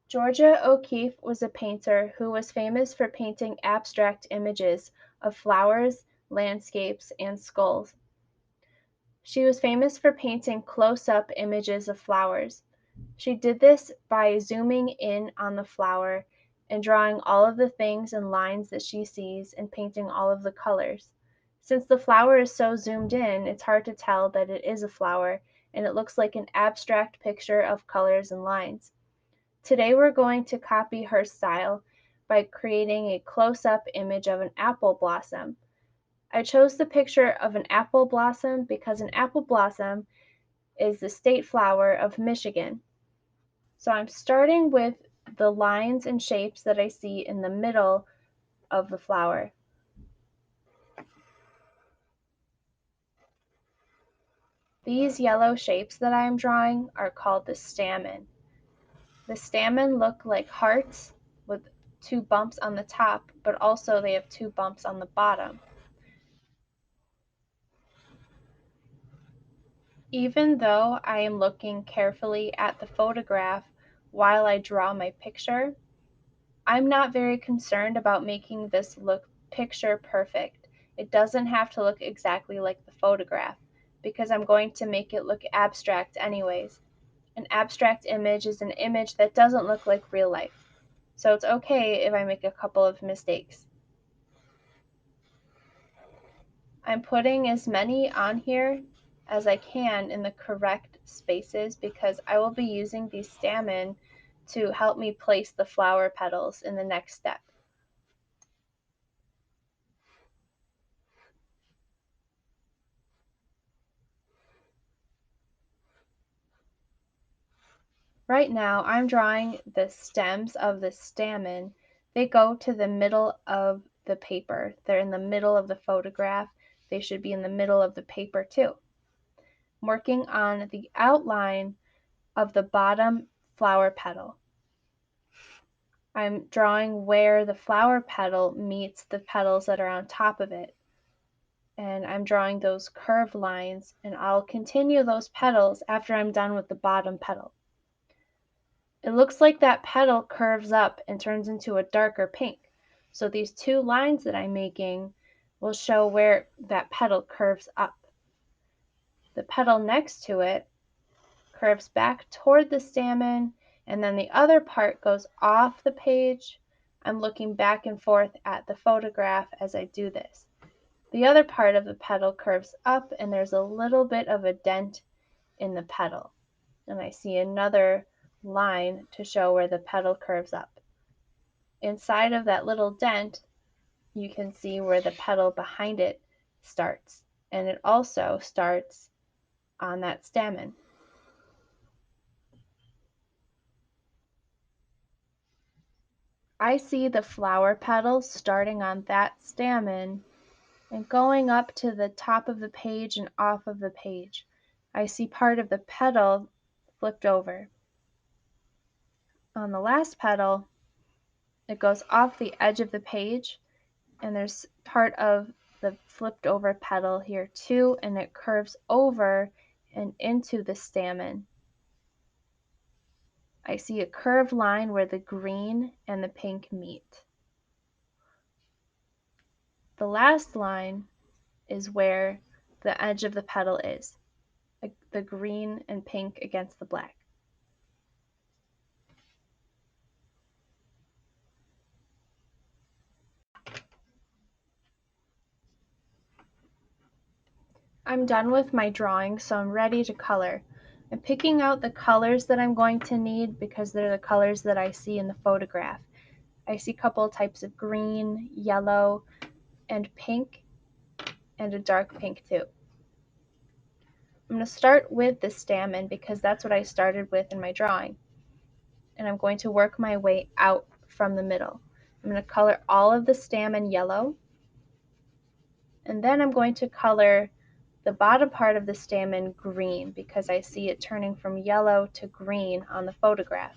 Georgia O'Keeffe was a painter who was famous for painting abstract images of flowers, landscapes, and skulls. She was famous for painting close-up images of flowers. She did this by zooming in on the flower and drawing all of the things and lines that she sees and painting all of the colors. Since the flower is so zoomed in, it's hard to tell that it is a flower, and it looks like an abstract picture of colors and lines. Today we're going to copy her style by creating a close-up image of an apple blossom. I chose the picture of an apple blossom because an apple blossom is the state flower of Michigan. So I'm starting with the lines and shapes that I see in the middle of the flower. These yellow shapes that I am drawing are called the stamen. The stamen look like hearts with two bumps on the top, but also they have two bumps on the bottom. Even though I am looking carefully at the photograph while I draw my picture, I'm not very concerned about making this look picture perfect. It doesn't have to look exactly like the photograph because I'm going to make it look abstract anyways. An abstract image is an image that doesn't look like real life. So it's okay if I make a couple of mistakes. I'm putting as many on here as I can in the correct spaces because I will be using these stamen to help me place the flower petals in the next step. Right now I'm drawing the stems of the stamen. They go to the middle of the paper. They're in the middle of the photograph. They should be in the middle of the paper too. I'm working on the outline of the bottom flower petal. I'm drawing where the flower petal meets the petals that are on top of it. And I'm drawing those curved lines, and I'll continue those petals after I'm done with the bottom petal. It looks like that petal curves up and turns into a darker pink. So these two lines that I'm making will show where that petal curves up. The petal next to it curves back toward the stamen, and then the other part goes off the page. I'm looking back and forth at the photograph as I do this. The other part of the petal curves up, and there's a little bit of a dent in the petal. And I see another line to show where the petal curves up. Inside of that little dent, you can see where the petal behind it starts. And it also starts on that stamen. I see the flower petals starting on that stamen and going up to the top of the page and off of the page. I see part of the petal flipped over. On the last petal, it goes off the edge of the page, and there's part of the flipped over petal here too, and it curves over and into the stamen. I see a curved line where the green and the pink meet. The last line is where the edge of the petal is, the green and pink against the black. I'm done with my drawing, so I'm ready to color. I'm picking out the colors that I'm going to need because they're the colors that I see in the photograph. I see a couple types of green, yellow, and pink, and a dark pink too. I'm going to start with the stamen because that's what I started with in my drawing. And I'm going to work my way out from the middle. I'm going to color all of the stamen yellow, and then I'm going to color the bottom part of the stamen green because I see it turning from yellow to green on the photograph.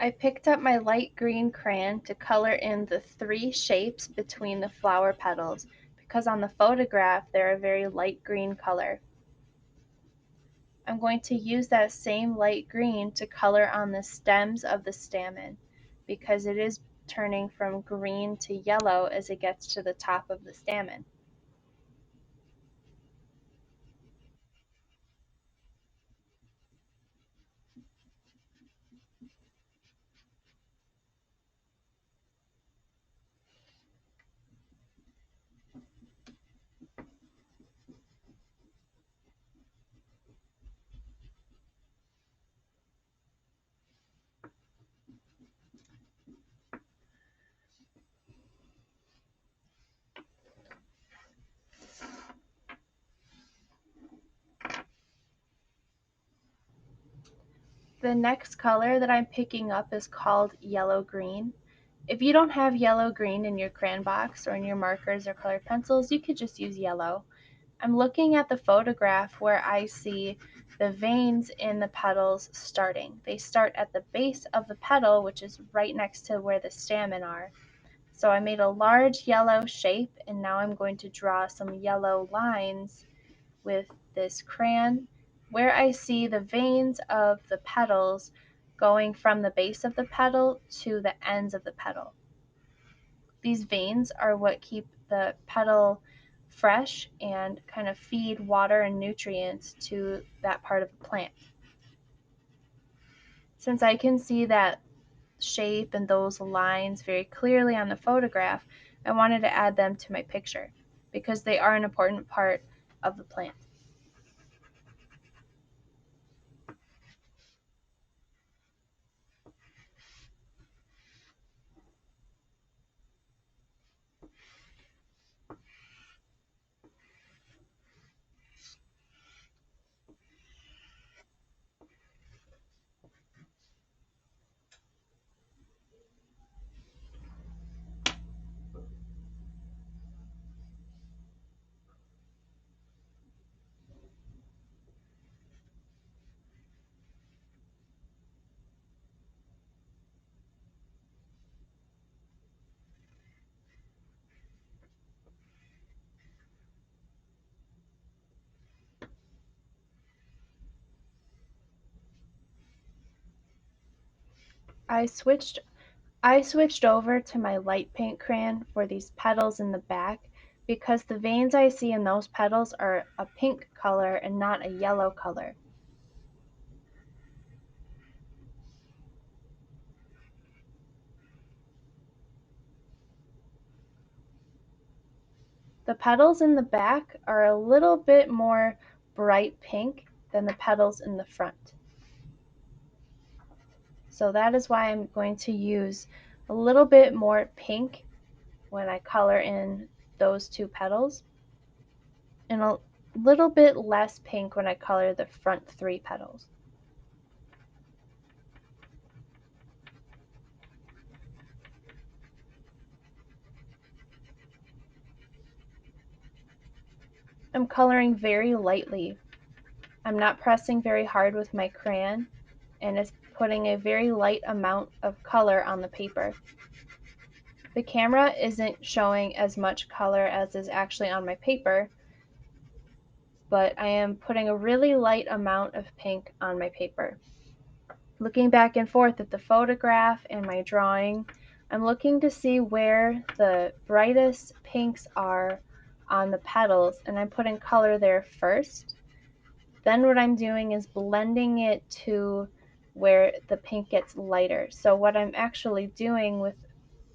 I picked up my light green crayon to color in the three shapes between the flower petals because on the photograph they're a very light green color. I'm going to use that same light green to color on the stems of the stamen because it is turning from green to yellow as it gets to the top of the stamen. The next color that I'm picking up is called yellow-green. If you don't have yellow-green in your crayon box or in your markers or colored pencils, you could just use yellow. I'm looking at the photograph where I see the veins in the petals starting. They start at the base of the petal, which is right next to where the stamen are. So I made a large yellow shape, and now I'm going to draw some yellow lines with this crayon where I see the veins of the petals going from the base of the petal to the ends of the petal. These veins are what keep the petal fresh and kind of feed water and nutrients to that part of the plant. Since I can see that shape and those lines very clearly on the photograph, I wanted to add them to my picture because they are an important part of the plant. I switched I switched over to my light pink crayon for these petals in the back because the veins I see in those petals are a pink color and not a yellow color. The petals in the back are a little bit more bright pink than the petals in the front. So that is why I'm going to use a little bit more pink when I color in those two petals and a little bit less pink when I color the front three petals. I'm coloring very lightly. I'm not pressing very hard with my crayon and it's putting a very light amount of color on the paper. The camera isn't showing as much color as is actually on my paper, but I am putting a really light amount of pink on my paper. Looking back and forth at the photograph and my drawing, I'm looking to see where the brightest pinks are on the petals, and I'm putting color there first. Then what I'm doing is blending it to where the pink gets lighter. So what I'm actually doing with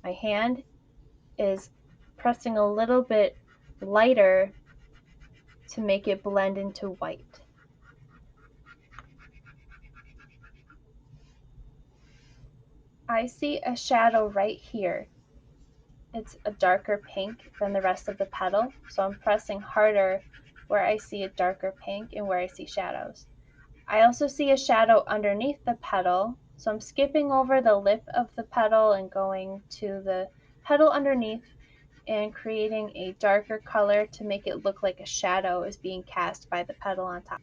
my hand is pressing a little bit lighter to make it blend into white. I see a shadow right here. It's a darker pink than the rest of the petal, so I'm pressing harder where I see a darker pink and where I see shadows. I also see a shadow underneath the petal, so I'm skipping over the lip of the petal and going to the petal underneath and creating a darker color to make it look like a shadow is being cast by the petal on top.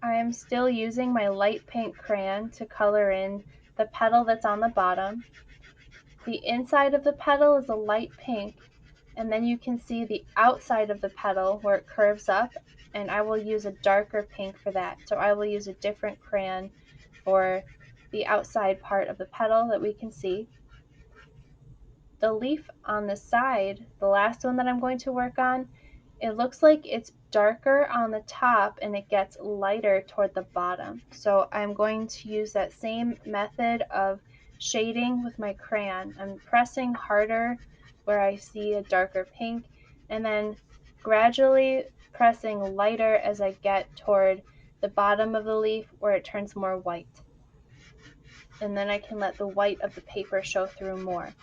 I am still using my light pink crayon to color in the petal that's on the bottom. The inside of the petal is a light pink, and then you can see the outside of the petal where it curves up, and I will use a darker pink for that. So I will use a different crayon for the outside part of the petal that we can see. The leaf on the side, the last one that I'm going to work on, it looks like it's darker on the top and it gets lighter toward the bottom. So I'm going to use that same method of shading with my crayon. I'm pressing harder where I see a darker pink, and then gradually pressing lighter as I get toward the bottom of the leaf where it turns more white. And then I can let the white of the paper show through more.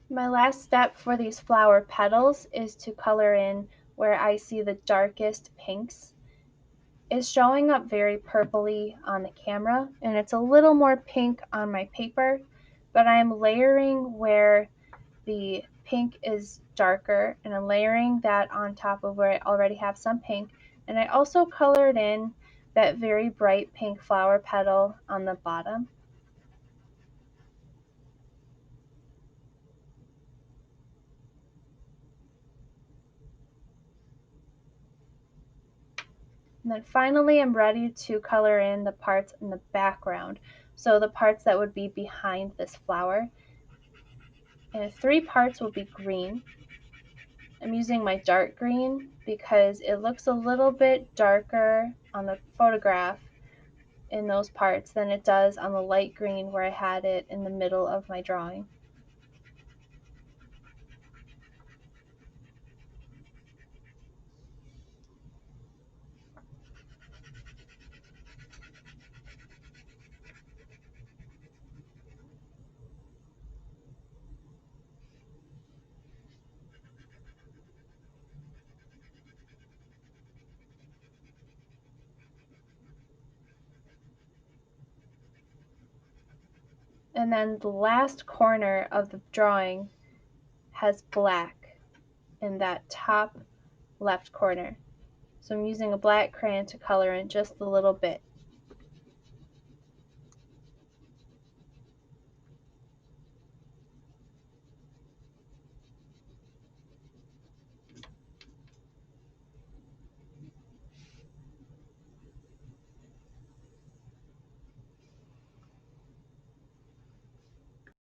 My last step for these flower petals is to color in where I see the darkest pinks. It's showing up very purpley on the camera, and it's a little more pink on my paper, but I'm layering where the pink is darker, and I'm layering that on top of where I already have some pink. And I also colored in that very bright pink flower petal on the bottom. And then finally, I'm ready to color in the parts in the background. So the parts that would be behind this flower. And 3 parts will be green. I'm using my dark green because it looks a little bit darker on the photograph in those parts than it does on the light green where I had it in the middle of my drawing. And then the last corner of the drawing has black in that top left corner. So I'm using a black crayon to color in just a little bit.